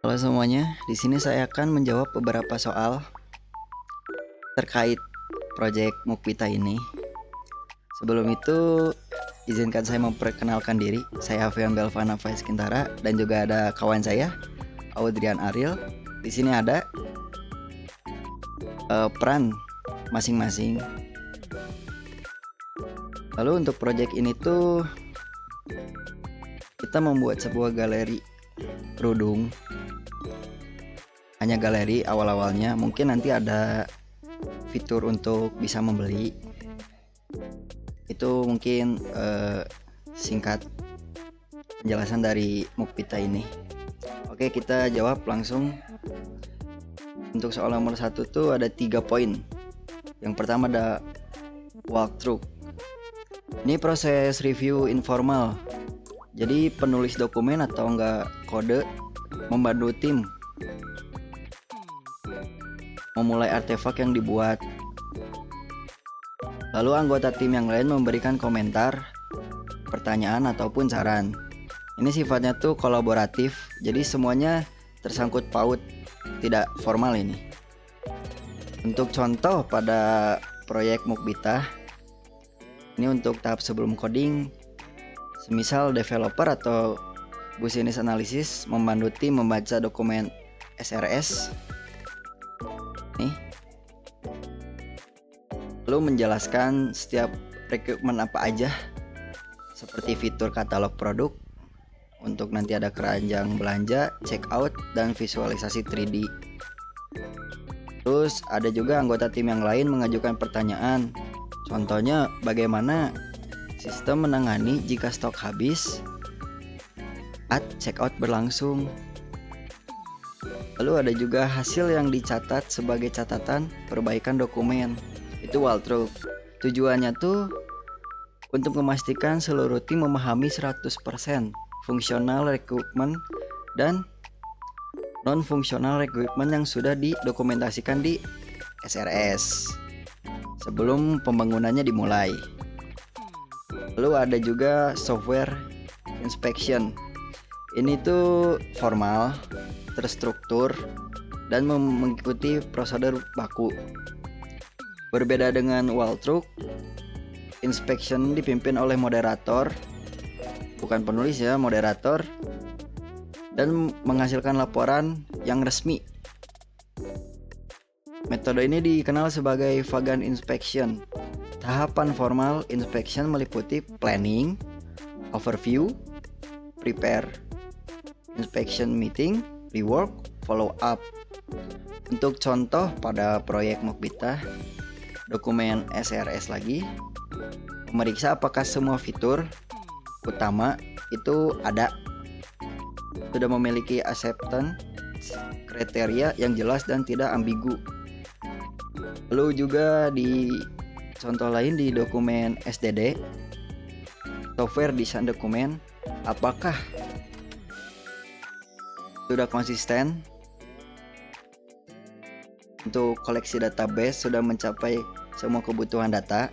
Halo semuanya, di sini saya akan menjawab beberapa soal terkait proyek Mukbita ini. Sebelum itu, izinkan saya memperkenalkan diri. Saya Hafian Belvana Faiz Kintara dan juga ada kawan saya, Audrian Ariel. Di sini ada peran masing-masing. Lalu untuk proyek ini tuh kita membuat sebuah galeri kerudung. Hanya galeri awal-awalnya, mungkin nanti ada fitur untuk bisa membeli. Itu mungkin singkat penjelasan dari Mukbita ini. Oke, kita jawab langsung. Untuk soal nomor 1 tuh ada 3 poin. Yang pertama ada walkthrough. Ini proses review informal. Jadi penulis dokumen atau enggak kode membantu tim memulai artefak yang dibuat. Lalu anggota tim yang lain memberikan komentar, pertanyaan ataupun saran. Ini sifatnya tuh kolaboratif, jadi semuanya tersangkut paut, tidak formal ini. Untuk contoh pada proyek Mukbita, ini untuk tahap sebelum coding, semisal developer atau business analysis membantu tim membaca dokumen SRS nih, lalu menjelaskan setiap requirement apa aja, seperti fitur katalog produk, untuk nanti ada keranjang belanja, checkout, dan visualisasi 3D. Terus ada juga anggota tim yang lain mengajukan pertanyaan, contohnya bagaimana sistem menangani jika stok habis saat checkout berlangsung. Lalu ada juga hasil yang dicatat sebagai catatan perbaikan dokumen. Itu walkthrough. Tujuannya tuh untuk memastikan seluruh tim memahami 100% fungsional requirement dan non-fungsional requirement yang sudah didokumentasikan di SRS sebelum pembangunannya dimulai. Lalu ada juga software inspection. Ini tuh formal, terstruktur, dan mengikuti prosedur baku. Berbeda dengan walkthrough, inspection dipimpin oleh moderator, bukan penulis ya, moderator, dan menghasilkan laporan yang resmi. Metode ini dikenal sebagai Vagan inspection. Tahapan formal inspection meliputi planning, overview, prepare, inspection meeting, rework, follow up. Untuk contoh pada proyek Mukbita, dokumen SRS lagi, memeriksa apakah semua fitur utama itu ada, sudah memiliki acceptance kriteria yang jelas dan tidak ambigu. Lalu juga di contoh lain di dokumen SDD, software design dokumen, apakah sudah konsisten untuk koleksi database, sudah mencapai semua kebutuhan data.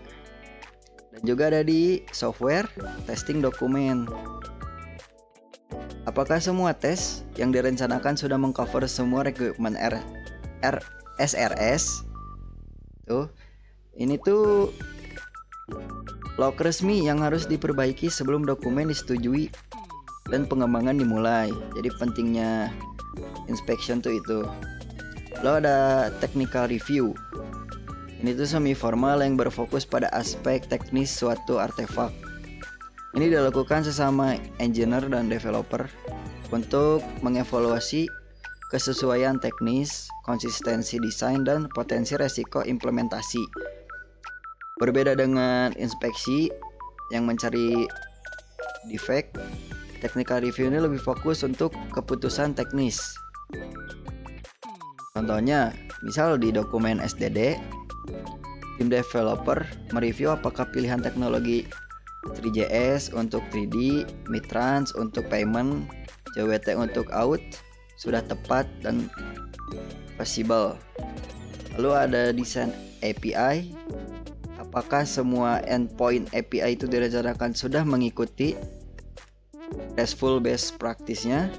Dan juga ada di software testing dokumen, apakah semua tes yang direncanakan sudah mengcover semua requirement SRS. Tuh, ini tuh log resmi yang harus diperbaiki sebelum dokumen disetujui dan pengembangan dimulai. Jadi pentingnya inspection tuh itu. Lalu ada technical review. Ini tuh semi formal yang berfokus pada aspek teknis suatu artefak. Ini dilakukan sesama engineer dan developer untuk mengevaluasi kesesuaian teknis, konsistensi desain, dan potensi resiko implementasi. Berbeda dengan inspeksi yang mencari defect, technical review ini lebih fokus untuk keputusan teknis. Contohnya, misal di dokumen SDD, tim developer mereview apakah pilihan teknologi 3JS untuk 3D, Mitrans untuk payment, JWT untuk out sudah tepat dan feasible. Lalu ada desain API, apakah semua endpoint API itu direncanakan sudah mengikuti RESTful best practice-nya.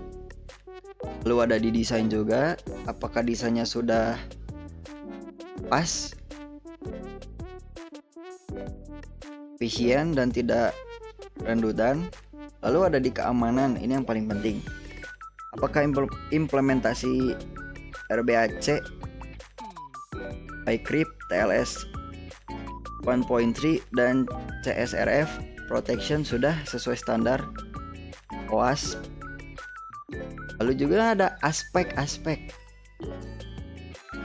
Lalu ada di desain juga, apakah desainnya sudah pas, efisien dan tidak redundan. Lalu ada di keamanan, ini yang paling penting. Apakah implementasi RBAC, iCrypt, TLS 1.3 dan CSRF protection sudah sesuai standar OWASP. Lalu juga ada aspek-aspek.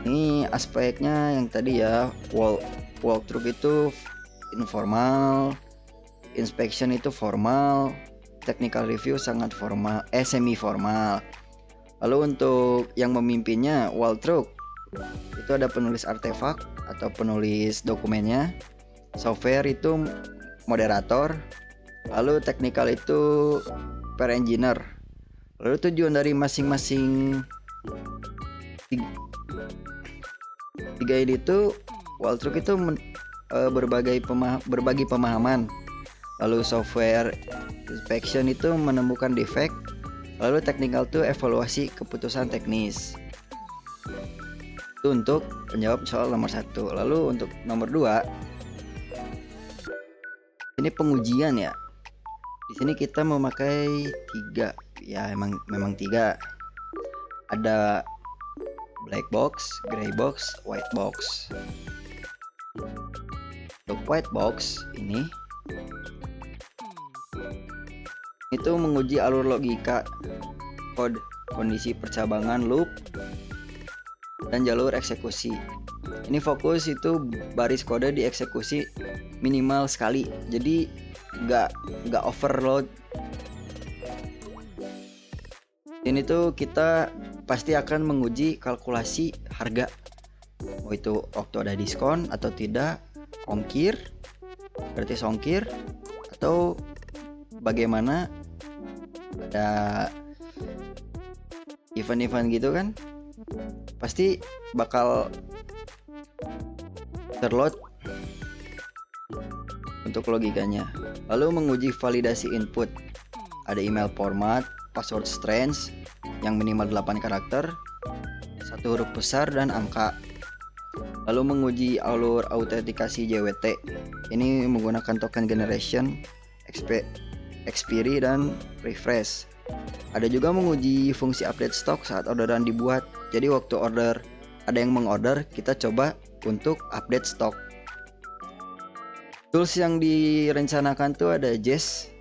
Ini aspeknya yang tadi ya, walkthrough itu informal, inspection itu formal, technical review sangat formal, semi formal. Lalu untuk yang memimpinnya walkthrough itu ada penulis artefak atau penulis dokumennya, software itu moderator, lalu technical itu per engineer. Lalu tujuan dari masing-masing tiga ini itu walkthrough itu berbagi pemahaman. Lalu software inspection itu menemukan defect. Lalu technical itu evaluasi keputusan teknis. Itu untuk menjawab soal nomor 1. Lalu untuk nomor 2, ini pengujian ya. Di sini kita memakai 3 ya, memang 3. Ada black box, gray box, white box. Untuk white box ini itu menguji alur logika, kode, kondisi percabangan, loop, dan jalur eksekusi. Ini fokus itu baris kode dieksekusi minimal sekali, jadi nggak overload. Ini tuh kita pasti akan menguji kalkulasi harga, mau itu waktu ada diskon atau tidak, ongkir, berarti ongkir, atau bagaimana ada event-event gitu kan, pasti bakal terload untuk logikanya. Lalu menguji validasi input, ada email format, password strings yang minimal 8 karakter, 1 huruf besar dan angka. Lalu menguji alur autentikasi JWT, ini menggunakan token generation, expiry dan refresh. Ada juga menguji fungsi update stok saat orderan dibuat. Jadi waktu ada yang mengorder, kita coba untuk update stok. Tools yang direncanakan tuh ada Jest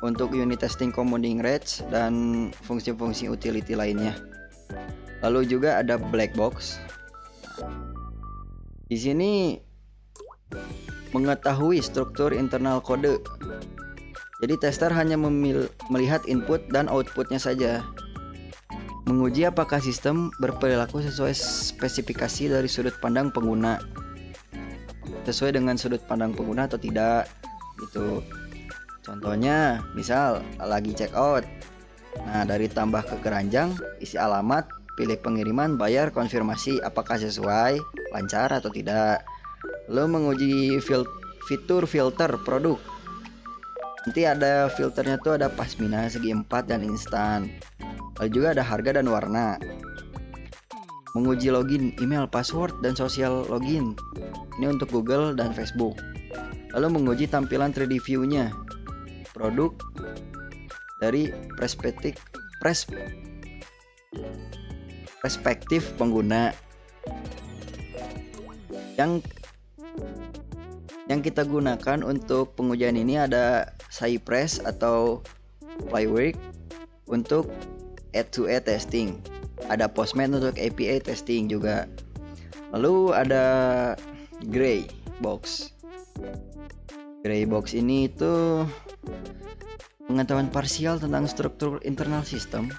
untuk unit testing compounding rates dan fungsi-fungsi utility lainnya. Lalu juga ada black box. Di sini mengetahui struktur internal kode. Jadi tester hanya melihat input dan outputnya saja. Menguji apakah sistem berperilaku sesuai spesifikasi dari sudut pandang pengguna, sesuai dengan sudut pandang pengguna atau tidak gitu. Contohnya misal lagi check out, nah dari tambah ke keranjang, isi alamat, pilih pengiriman, bayar, konfirmasi apakah sesuai, lancar atau tidak. Lalu menguji fitur filter produk. Nanti ada filternya tuh ada pasmina, segi 4 dan instan. Lalu juga ada harga dan warna. Menguji login, email, password dan sosial login. Ini untuk Google dan Facebook. Lalu menguji tampilan 3D view-nya produk dari perspektif pengguna. Yang kita gunakan untuk pengujian ini ada Cypress atau Flywick untuk end-to-end testing. Ada Postman untuk API testing juga. Lalu ada Gray Box. Gray Box ini itu pengetahuan parsial tentang struktur internal sistem.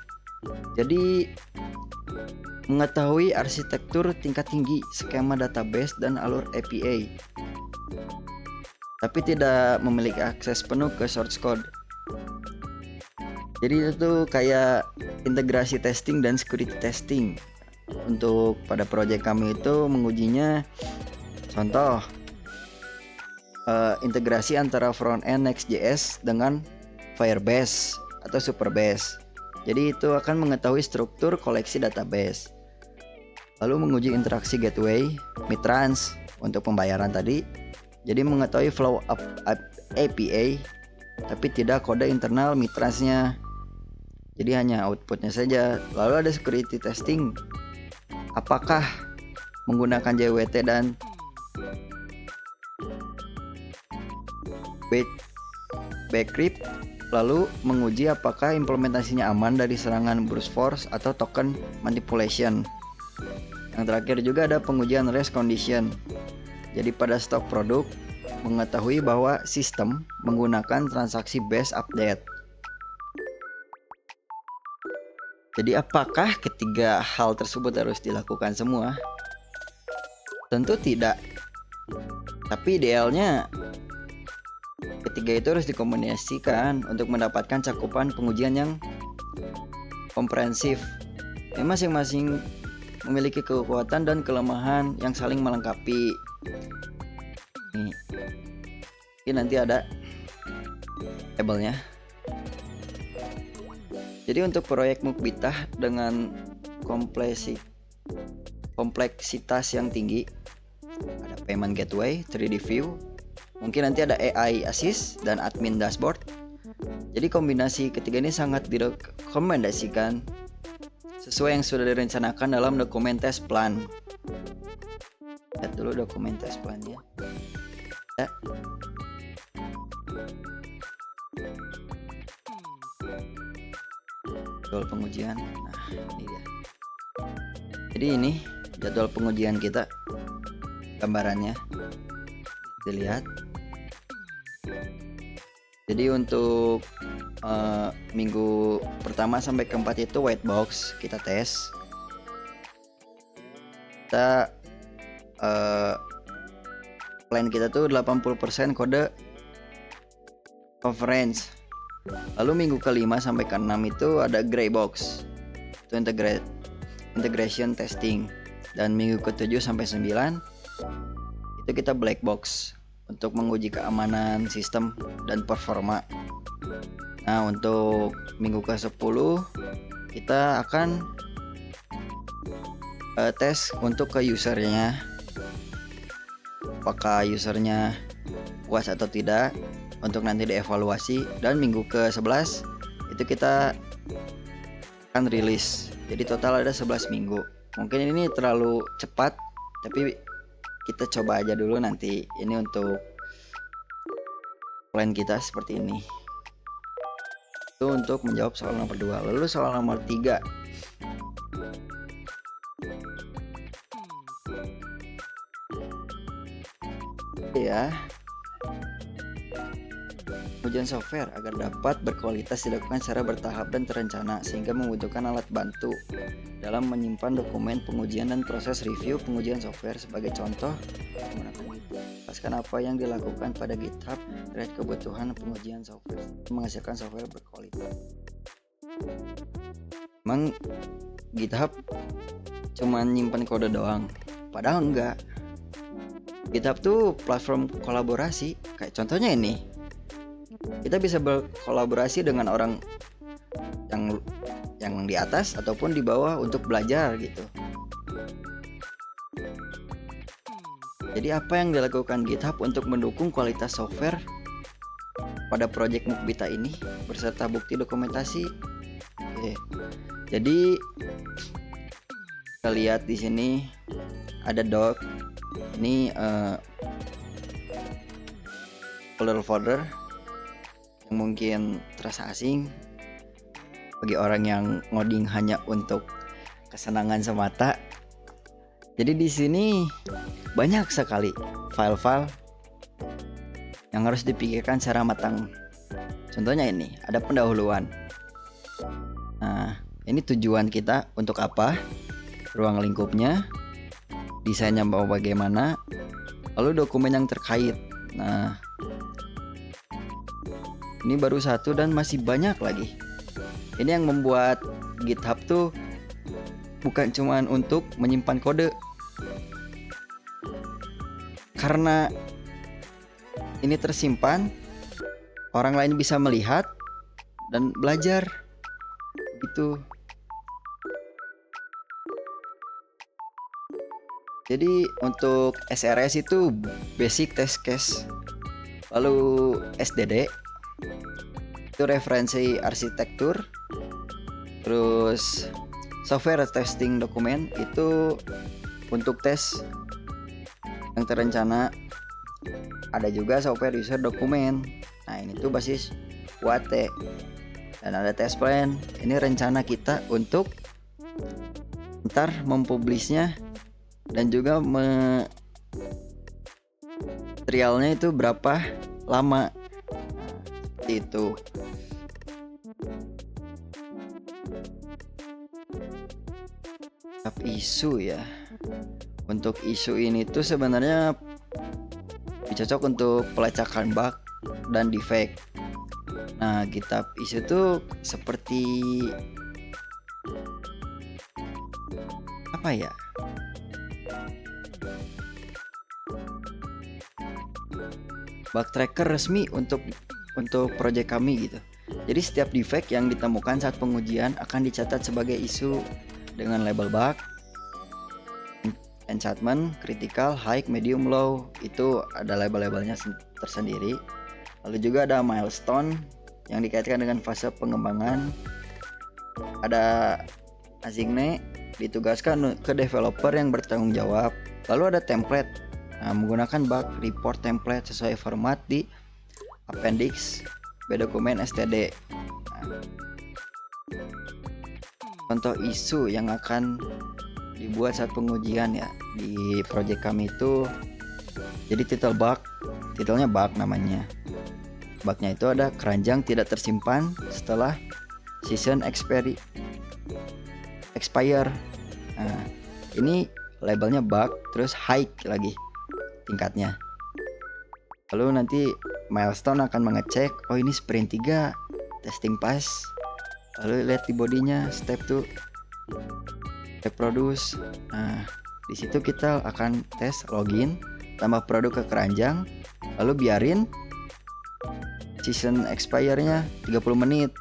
Jadi mengetahui arsitektur tingkat tinggi, skema database dan alur API, tapi tidak memiliki akses penuh ke source code. Jadi itu kayak integrasi testing dan security testing. Untuk pada project kami itu mengujinya, contoh integrasi antara front end Next.js dengan Firebase atau Superbase. Jadi itu akan mengetahui struktur koleksi database. Lalu menguji interaksi gateway, mitrans untuk pembayaran tadi. Jadi mengetahui flow up API, tapi tidak kode internal mitransnya. Jadi hanya outputnya saja. Lalu ada security testing. Apakah menggunakan JWT dan Bcrypt. Lalu menguji apakah implementasinya aman dari serangan brute force atau token manipulation. Yang terakhir juga ada pengujian race condition. Jadi pada stok produk mengetahui bahwa sistem menggunakan transaksi based update. Jadi apakah ketiga hal tersebut harus dilakukan semua? Tentu tidak. Tapi idealnya ketiga itu harus dikombinasikan untuk mendapatkan cakupan pengujian yang komprehensif. Masing-masing memiliki kekuatan dan kelemahan yang saling melengkapi. Ini nanti ada tabelnya. Jadi untuk proyek Mukbitah dengan kompleksitas yang tinggi, ada payment gateway, 3D view, mungkin nanti ada AI assist dan admin dashboard. Jadi kombinasi ketiga ini sangat direkomendasikan sesuai yang sudah direncanakan dalam dokumen test plan. Lihat dulu dokumen test plannya. Ya. Jadwal pengujian. Nah, ini dia. Jadi ini jadwal pengujian kita, gambarannya dilihat. Jadi untuk minggu pertama sampai keempat itu white box kita tes. Kita plan kita tuh 80% kode coverage. Lalu minggu kelima sampai ke-6 itu ada gray box, itu integration testing. Dan minggu ke-7 sampai 9 itu kita black box untuk menguji keamanan sistem dan performa. Nah, untuk minggu ke-10 kita akan tes untuk ke usernya, apakah usernya puas atau tidak, untuk nanti dievaluasi. Dan minggu ke-11 itu kita akan rilis. Jadi total ada 11 minggu. Mungkin ini terlalu cepat, tapi kita coba aja dulu nanti. Ini untuk plan kita seperti ini. Itu untuk menjawab soal nomor 2. Lalu soal nomor 3. Ya. Ujian software agar dapat berkualitas dilakukan secara bertahap dan terencana, sehingga membutuhkan alat bantu dalam menyimpan dokumen pengujian dan proses review pengujian software. Sebagai contoh, jelaskan apa yang dilakukan pada GitHub terkait kebutuhan pengujian software menghasilkan software berkualitas. Emang GitHub cuma nyimpan kode doang? Padahal enggak. GitHub tuh platform kolaborasi. Kayak contohnya ini, kita bisa berkolaborasi dengan orang yang di atas ataupun di bawah untuk belajar gitu. Jadi apa yang dilakukan GitHub untuk mendukung kualitas software pada proyek Mukbitah ini berserta bukti dokumentasi? Oke. Jadi kita lihat di sini ada doc. Ini folder yang mungkin terasa asing bagi orang yang ngoding hanya untuk kesenangan semata. Jadi di sini banyak sekali file-file yang harus dipikirkan secara matang. Contohnya ini, ada pendahuluan. Nah, ini tujuan kita untuk apa? Ruang lingkupnya, desainnya mau bagaimana, lalu dokumen yang terkait. Nah, ini baru satu dan masih banyak lagi. Ini yang membuat GitHub tuh bukan cuman untuk menyimpan kode, karena ini tersimpan, orang lain bisa melihat dan belajar. itu. Jadi untuk SRS itu basic test case, lalu SDD itu referensi arsitektur, terus software testing dokumen itu untuk tes yang terencana. Ada juga software user dokumen, nah ini tuh basis UAT, dan ada test plan, ini rencana kita untuk ntar mempublishnya, dan juga materialnya itu berapa lama. Seperti itu. Isu ya, untuk isu ini tuh sebenarnya cocok untuk pelacakan bug dan defect. Nah, GitHub isu tuh seperti apa ya? Bug tracker resmi untuk project kami gitu. Jadi setiap defect yang ditemukan saat pengujian akan dicatat sebagai isu dengan label bug, enchantment, critical, high, medium, low. Itu ada label-labelnya tersendiri. Lalu juga ada milestone yang dikaitkan dengan fase pengembangan. Ada asigne, ditugaskan ke developer yang bertanggung jawab. Lalu ada template, menggunakan bug report template sesuai format di appendix dokumen STD. Contoh isu yang akan dibuat saat pengujian ya di project kami itu, jadi titelnya bug namanya. Bugnya itu ada keranjang tidak tersimpan setelah season expire. Nah, ini labelnya bug, terus high lagi tingkatnya. Lalu nanti milestone akan mengecek, oh ini sprint 3 testing pass. Lalu lihat di bodinya step 2 reproduce. Nah, di situ kita akan tes login, tambah produk ke keranjang, lalu biarin season expire-nya 30 menit.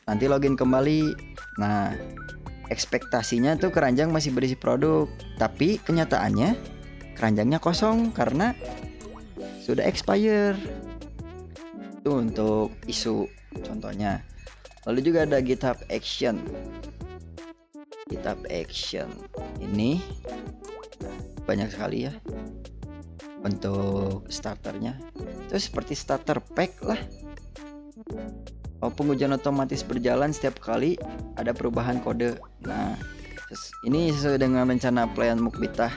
Nanti login kembali. Nah, ekspektasinya tuh keranjang masih berisi produk, tapi kenyataannya keranjangnya kosong karena sudah expire. Itu untuk isu contohnya. Lalu juga ada GitHub Action. GitHub Action ini banyak sekali ya untuk starternya. Itu seperti starter pack lah. Pengujian otomatis berjalan setiap kali ada perubahan kode. Nah, ini sesuai dengan rencana plan Mukbitah.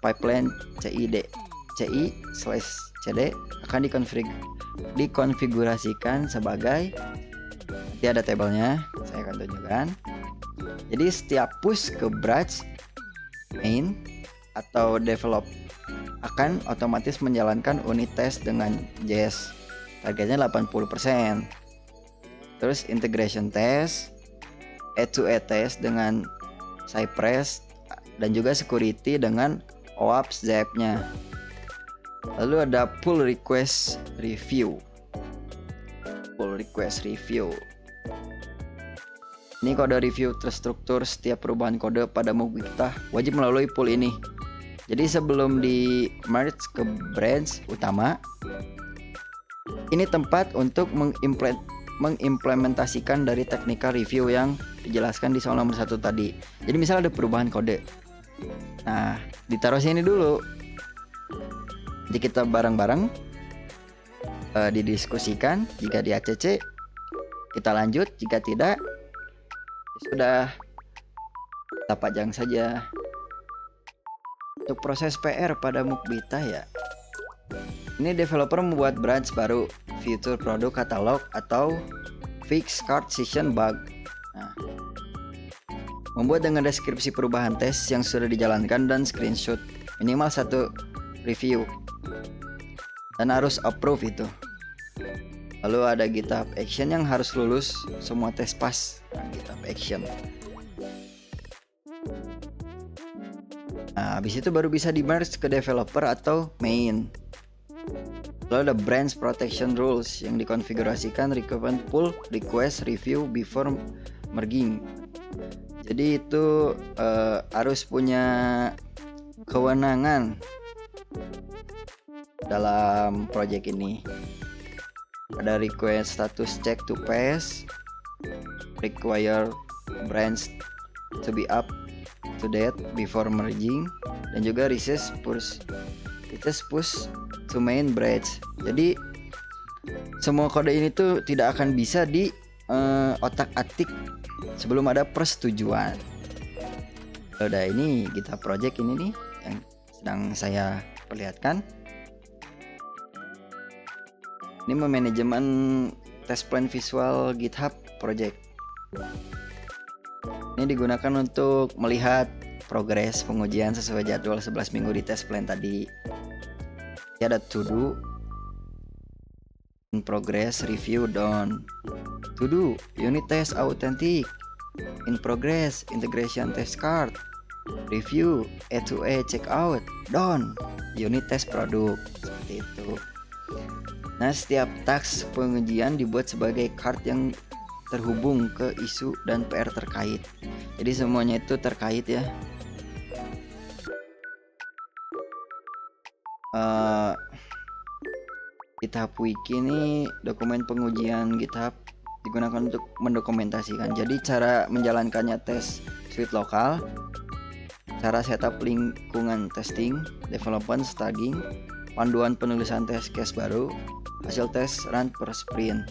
Pipeline CI/CD akan dikonfigurasikan sebagai, nanti ada tabelnya, saya akan tunjukkan. Jadi setiap push ke branch main atau develop akan otomatis menjalankan unit test dengan JS, targetnya 80%. Terus integration test, A2A test dengan Cypress, dan juga security dengan OAuth Zap-nya. Lalu ada pull request review. Ini kode review terstruktur. Setiap perubahan kode pada Mukbitah wajib melalui pull ini. Jadi sebelum di merge ke branch utama, ini tempat untuk mengimplementasikan dari technical review yang dijelaskan di soal nomor 1 tadi. Jadi misal ada perubahan kode, nah ditaruh sini dulu. Jadi kita bareng-bareng didiskusikan. Jika di ACC kita lanjut, jika tidak ya sudah kita pajang saja. Untuk proses PR pada Mukbitah ya, ini developer membuat branch baru, fitur produk katalog, atau fix card session bug. Nah, membuat dengan deskripsi perubahan tes yang sudah dijalankan dan screenshot minimal 1 review, dan harus approve itu. Lalu ada GitHub Action yang harus lulus semua tes pas. Nah, GitHub Action. Nah, habis itu baru bisa di merge ke developer atau main. Lalu ada branch protection rules yang dikonfigurasikan requirement pull request review before merging. Jadi itu harus punya kewenangan dalam project ini. Ada request status check to pass, require branch to be up to date before merging, dan juga recess push to main branch. Jadi semua kode ini tuh tidak akan bisa di otak-atik sebelum ada persetujuan. Udah, ini GitHub project ini nih yang sedang saya perlihatkan. Ini manajemen test plan visual GitHub project. Ini digunakan untuk melihat progres pengujian sesuai jadwal 11 minggu di test plan tadi. Ini ada to do, in progress, review, done. To do, unit test authentic. In progress, integration test card. Review, A2A checkout. Done, unit test produk. Seperti itu. Nah, setiap task pengujian dibuat sebagai card yang terhubung ke isu dan PR terkait. Jadi semuanya itu terkait ya. GitHub Wiki ini dokumen pengujian GitHub digunakan untuk mendokumentasikan. Jadi cara menjalankannya tes suite lokal, cara setup lingkungan testing, development staging, panduan penulisan test case baru, hasil tes run per sprint.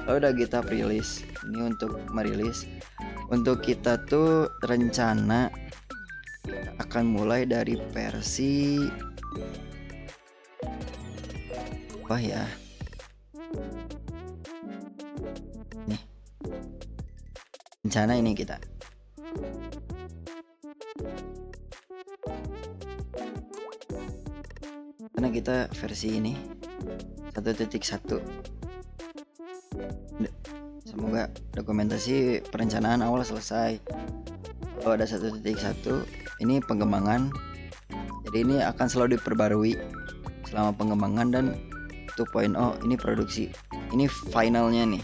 Lalu udah GitHub rilis. Ini untuk merilis. Untuk kita tuh rencana akan mulai dari versi apa ya? Nih. Rencana ini kita. Karena kita versi ini 1.1. Semoga dokumentasi perencanaan awal selesai. Kalau ada 1.1, ini pengembangan. Jadi ini akan selalu diperbarui selama pengembangan, dan 2.0 ini produksi. Ini finalnya nih.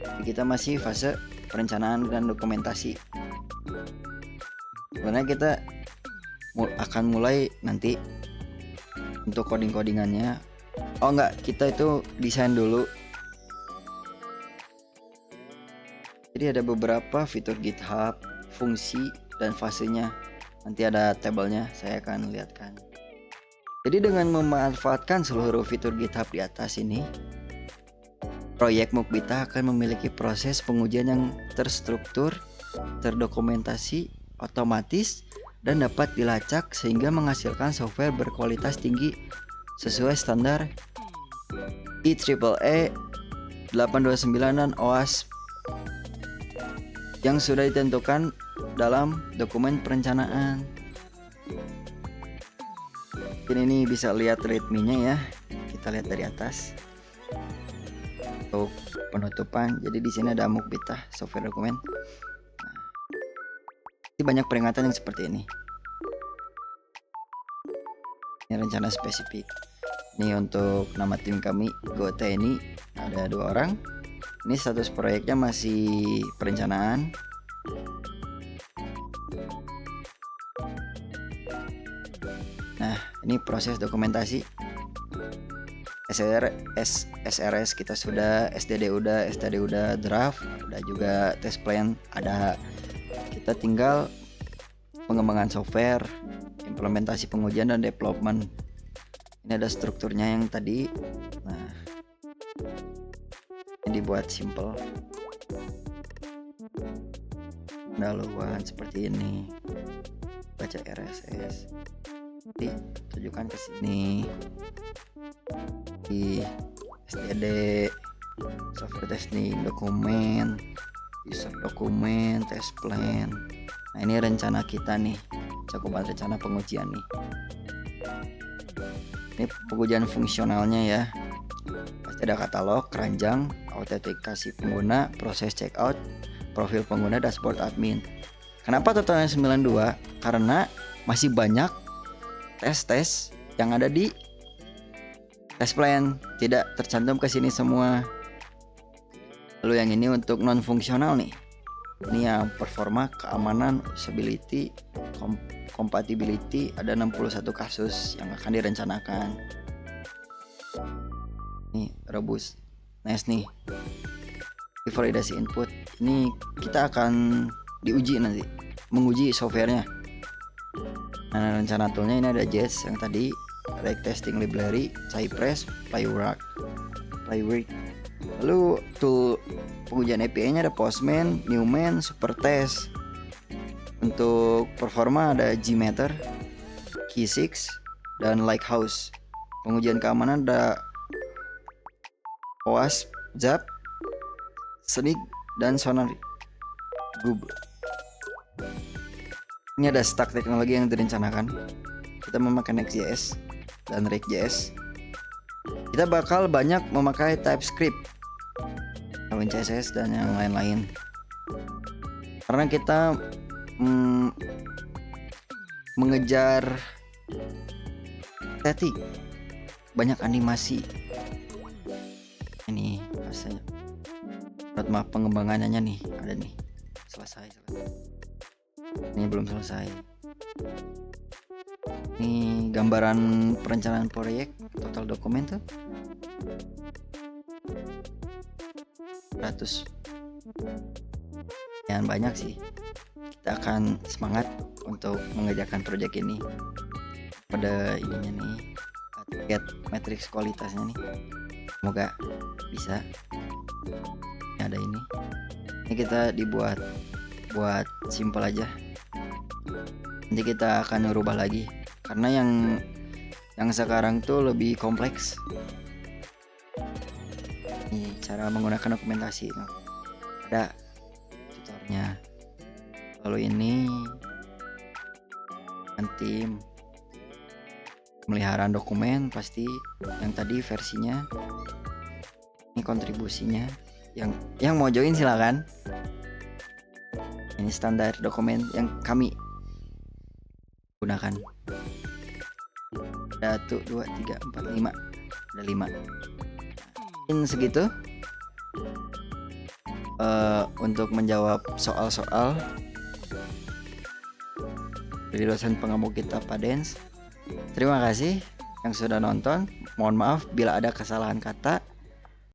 Jadi kita masih fase perencanaan dan dokumentasi. Sebenarnya kita akan mulai nanti untuk codingannya. Oh enggak, kita itu desain dulu. Jadi ada beberapa fitur GitHub, fungsi dan fasenya. Nanti ada tabelnya, saya akan lihatkan. Jadi dengan memanfaatkan seluruh fitur GitHub di atas ini, proyek Mukbita akan memiliki proses pengujian yang terstruktur, terdokumentasi, otomatis, dan dapat dilacak sehingga menghasilkan software berkualitas tinggi sesuai standar IEEE 829 dan OWASP yang sudah ditentukan dalam dokumen perencanaan. Mungkin ini bisa lihat readme-nya ya. Kita lihat dari atas. Untuk penutupan. Jadi di sini ada Mukbita software dokumen. Nah, ini banyak peringatan yang seperti ini. Ini rencana spesifik. Ini untuk nama tim kami GoTNI, ada 2 orang. Ini status proyeknya masih perencanaan. Nah, ini proses dokumentasi. SRS kita sudah, SDD udah, STD udah, draft udah, juga test plan ada. Kita tinggal pengembangan software, implementasi pengujian dan development. Ini ada strukturnya yang tadi. Nah, ini dibuat simple. Pendahuluan seperti ini. Baca RSS. Jadi tujukan ke sini. Di STD, software testing, dokumen, user dokumen, test plan. Nah, ini rencana kita nih. Cakupan rencana pengujian nih. Ini pengujian fungsionalnya ya. Pasti ada katalog, keranjang, autentikasi pengguna, proses checkout, profil pengguna, dashboard admin. Kenapa totalnya 92? Karena masih banyak tes-tes yang ada di test plan, tidak tercantum ke sini semua. Lalu yang ini untuk non fungsional nih. Ini yang performa, keamanan, usability, compatibility, ada 61 kasus yang akan direncanakan. Ini robust nice nih. Validasi input ini kita akan diuji nanti, menguji softwarenya. Nah, rencana toolnya ini ada Jest yang tadi, Rake Testing Library, Cypress, Playwork. Lalu tool pengujian API-nya ada Postman, Newman, Supertest. Untuk performa ada Gmeter, Key6, dan Lighthouse. Pengujian keamanan ada OWASP, ZAP, Snyk, dan Sonar Google. Ini ada stack teknologi yang direncanakan. Kita memakai Next.js dan React.js. Kita bakal banyak memakai TypeScript, CSS, dan yang lain-lain. Karena kita mengejar estetik, banyak animasi. Ini rasanya roadmap pengembangannya nih ada nih, selesai. Ini belum selesai. Ini gambaran perencanaan proyek, total dokumen tuh 100. Yang banyak sih. Kita akan semangat untuk mengerjakan proyek ini pada ininya nih, target matriks kualitasnya nih. Semoga bisa. Ini ada ini kita dibuat simple aja. Nanti kita akan merubah lagi karena yang sekarang tuh lebih kompleks. Ini cara menggunakan dokumentasi, ada tutornya. Lalu ini nanti pemeliharaan dokumen, pasti yang tadi versinya, ini kontribusinya. Yang mau join silakan. Ini standar dokumen yang kami gunakan. Ada 1, 2, 3, 4, 5. Ada 5. Mungkin segitu untuk menjawab soal-soal dari dosen pengemudi kita Pak Dens. Terima kasih yang sudah nonton. Mohon maaf bila ada kesalahan kata.